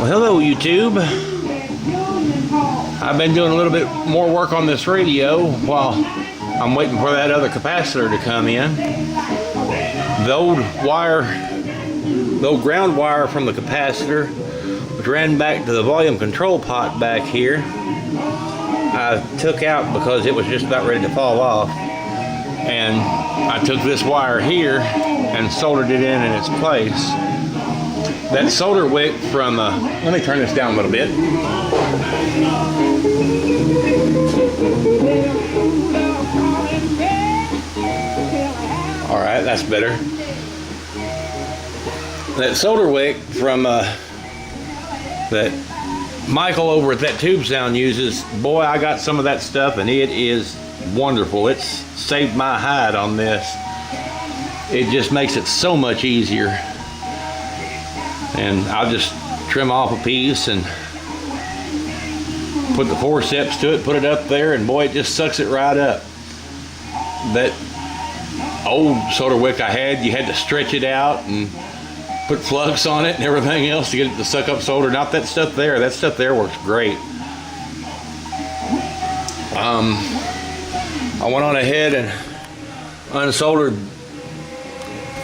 Well, hello YouTube. I've been doing a little bit more work on this radio while I'm waiting for that other capacitor to come in. The old ground wire from the capacitor, which ran back to the volume control pot back here, I took out because it was just about ready to fall off. And I took this wire here and soldered it in its place. That solder wick from, let me turn this down a little bit. All right, that's better. That solder wick from that Michael over at That Tube Sound uses, boy, I got some of that stuff and it is wonderful. It's saved my hide on this. It just makes it so much easier. And I'll just trim off a piece and put the forceps to it, put it up there, and boy, it just sucks it right up. That old solder wick I had, you had to stretch it out and put flux on it and everything else to get it to suck up solder. Not that stuff there. That stuff there works great. I went on ahead and unsoldered.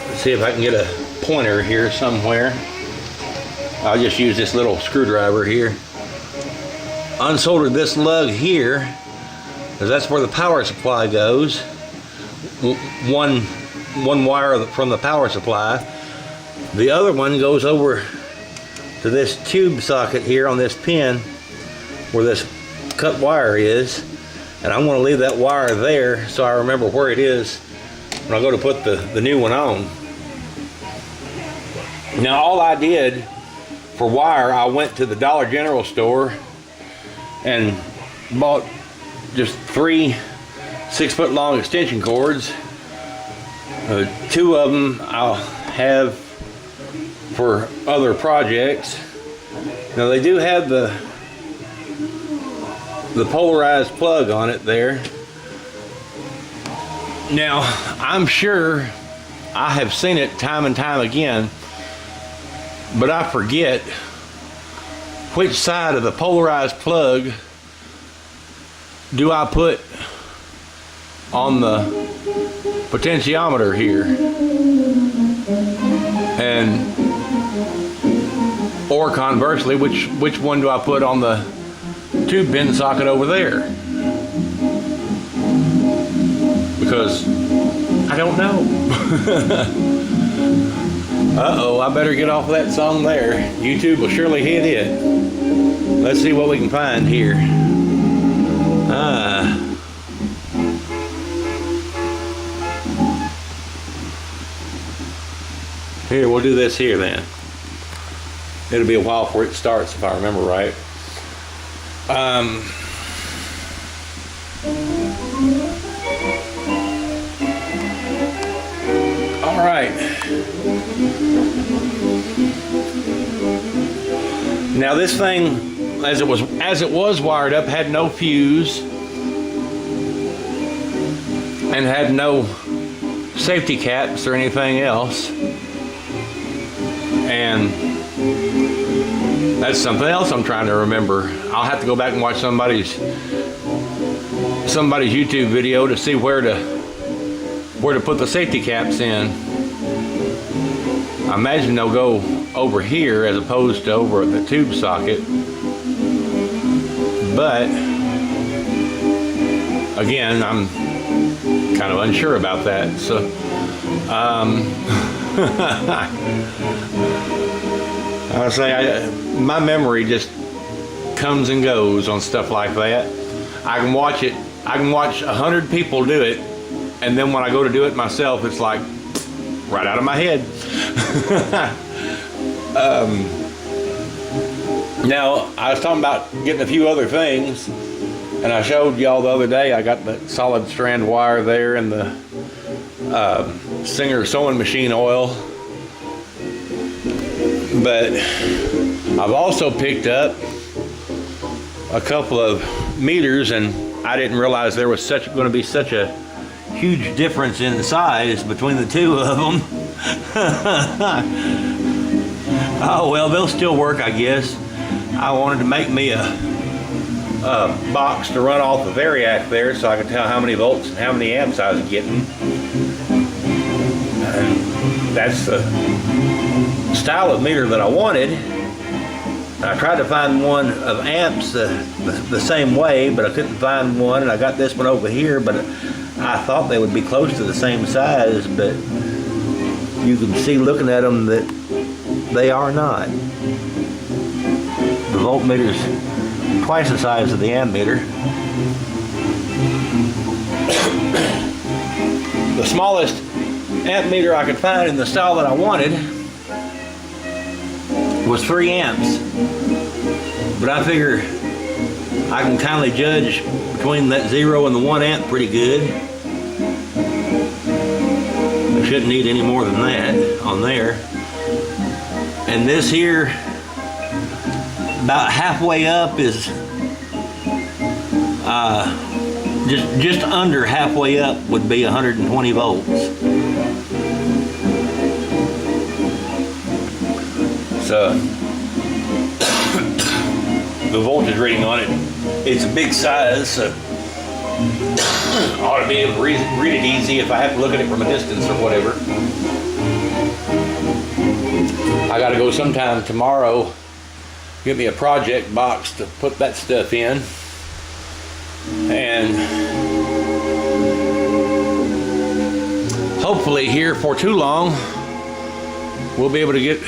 Let's see if I can get a pointer here somewhere. I'll just use this little screwdriver here. Unsoldered this lug here, because that's where the power supply goes. One wire from the power supply. The other one goes over to this tube socket here on this pin where this cut wire is. And I'm going to leave that wire there so I remember where it is when I go to put the new one on. Now all I did for wire, I went to the Dollar General store and bought just 3 6-foot long extension cords. 2 of them I'll have for other projects. Now they do have the polarized plug on it there. Now I'm sure I have seen it time and time again, but I forget which side of the polarized plug do I put on the potentiometer here, and or conversely, which one do I put on the tube pin socket over there? Because I don't know. Uh-oh, I better get off of that song there. YouTube will surely hit it. Let's see what we can find here. Here, we'll do this here then. It'll be a while before it starts if I remember right. All right. Now this thing, as it was wired up, had no fuse and had no safety caps or anything else. And that's something else I'm trying to remember. I'll have to go back and watch somebody's YouTube video to see where to put the safety caps in. I imagine they'll go over here as opposed to over at the tube socket. But again, I'm kind of unsure about that. So I'll say my memory just comes and goes on stuff like that. I can watch 100 people do it, and then when I go to do it myself, it's like right out of my head. Now I was talking about getting a few other things, and I showed y'all the other day I got the solid strand wire there and the Singer sewing machine oil. But I've also picked up a couple of meters, and I didn't realize there was going to be such a huge difference in size between the two of them. Oh well, they'll still work, I guess. I wanted to make me a box to run off the variac there so I could tell how many volts and how many amps I was getting. And that's the style of meter that I wanted. I tried to find one of amps the same way, but I couldn't find one, and I got this one over here, but I thought they would be close to the same size, but you can see looking at them that they are not. The voltmeter's twice the size of the amp meter. The smallest amp meter I could find in the style that I wanted was 3 amps. But I figure I can kindly judge between that 0 and the 1 amp pretty good. I shouldn't need any more than that on there. And this here, about halfway up is just under halfway up would be 120 volts. So the voltage reading on it, it's a big size, so I ought to be able to read it easy if I have to look at it from a distance or whatever. I gotta go sometime tomorrow, get me a project box to put that stuff in, and hopefully here for too long we'll be able to get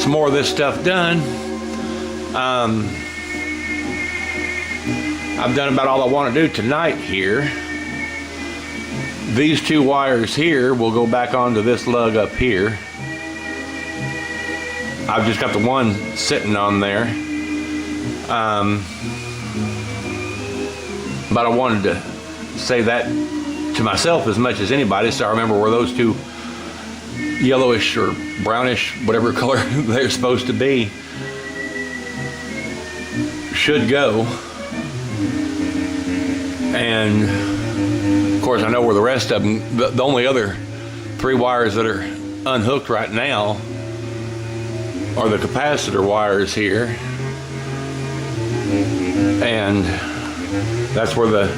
some more of this stuff done. I've done about all I want to do tonight here. These 2 wires here will go back onto this lug up here. I've just got the one sitting on there. But I wanted to say that to myself as much as anybody, so I remember where those 2 yellowish or brownish, whatever color they're supposed to be, should go. And of course I know where the rest of them, the only other 3 wires that are unhooked right now are the capacitor wires here, and that's where the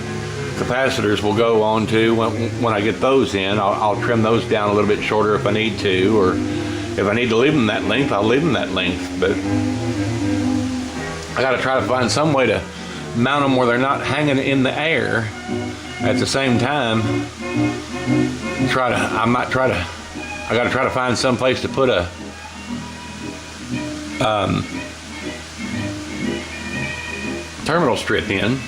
capacitors will go on to when I get those in. I'll trim those down a little bit shorter if I need to, or if I need to leave them that length, I'll leave them that length. But I got to try to find some way to mount them where they're not hanging in the air at the same time. I got to try to find some place to put a terminal strip in.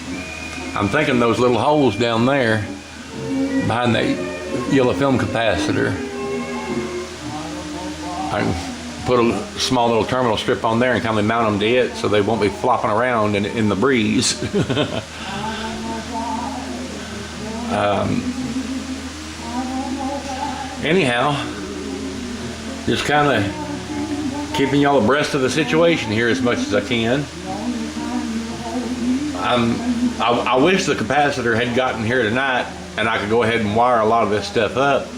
I'm thinking those little holes down there behind that yellow film capacitor, I can put a small little terminal strip on there and kind of mount them to it so they won't be flopping around in the breeze. Anyhow, just kind of keeping y'all abreast of the situation here as much as I can. I wish the capacitor had gotten here tonight and I could go ahead and wire a lot of this stuff up,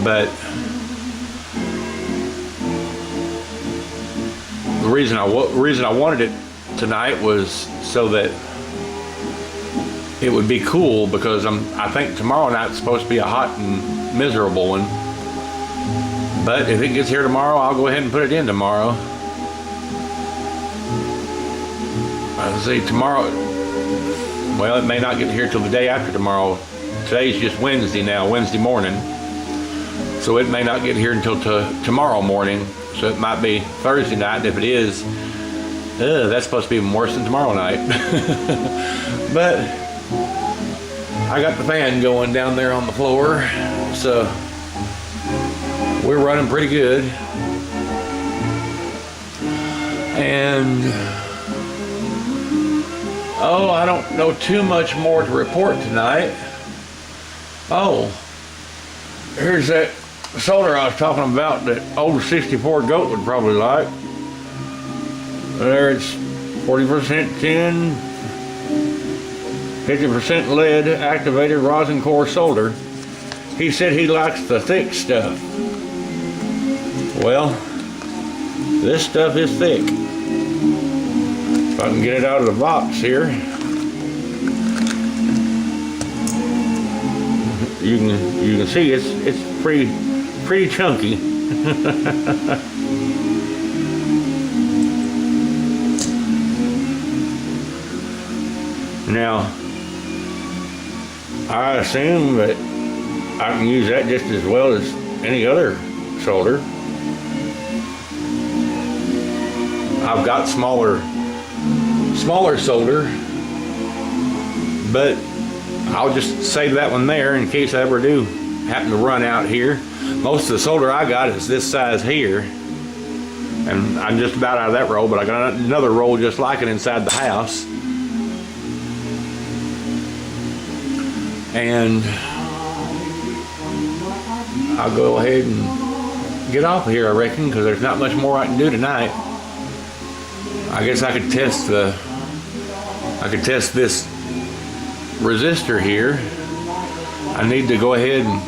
but the reason I wanted it tonight was so that it would be cool, because I think tomorrow night's supposed to be a hot and miserable one. But if it gets here tomorrow, I'll go ahead and put it in tomorrow. Let's see, tomorrow, well, it may not get here till the day after tomorrow. Today's just Wednesday now, Wednesday morning. So it may not get here until tomorrow morning. So it might be Thursday night, and if it is, that's supposed to be even worse than tomorrow night. But I got the fan going down there on the floor, so we're running pretty good. And I don't know too much more to report tonight. Here's that solder I was talking about that old 64 goat would probably like. There, it's 40% tin, 50% lead activated rosin core solder. He said he likes the thick stuff. Well, This stuff is thick. If I can get it out of the box here, you can see it's pretty chunky. Now, I assume that I can use that just as well as any other solder. I've got smaller solder, but I'll just save that one there in case I ever do happen to run out here. Most of the solder I got is this size here, and I'm just about out of that roll, but I got another roll just like it inside the house. And I'll go ahead and get off of here, I reckon, because there's not much more I can do tonight. I guess I could test this resistor here. I need to go ahead and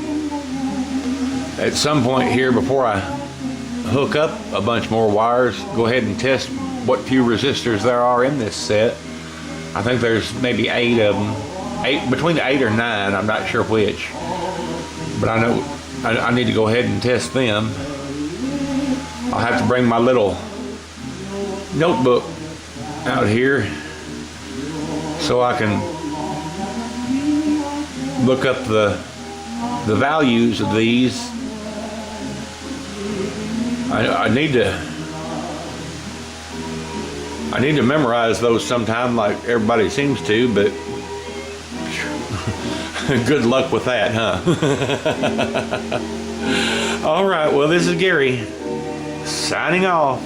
at some point here before I hook up a bunch more wires, go ahead and test what few resistors there are in this set. I think there's maybe 8 of them. Between 8 or 9, I'm not sure which. But I know I need to go ahead and test them. I'll have to bring my little notebook out here so I can look up the values of these. I need to memorize those sometime like everybody seems to, but good luck with that, huh? All right, well, this is Gary signing off.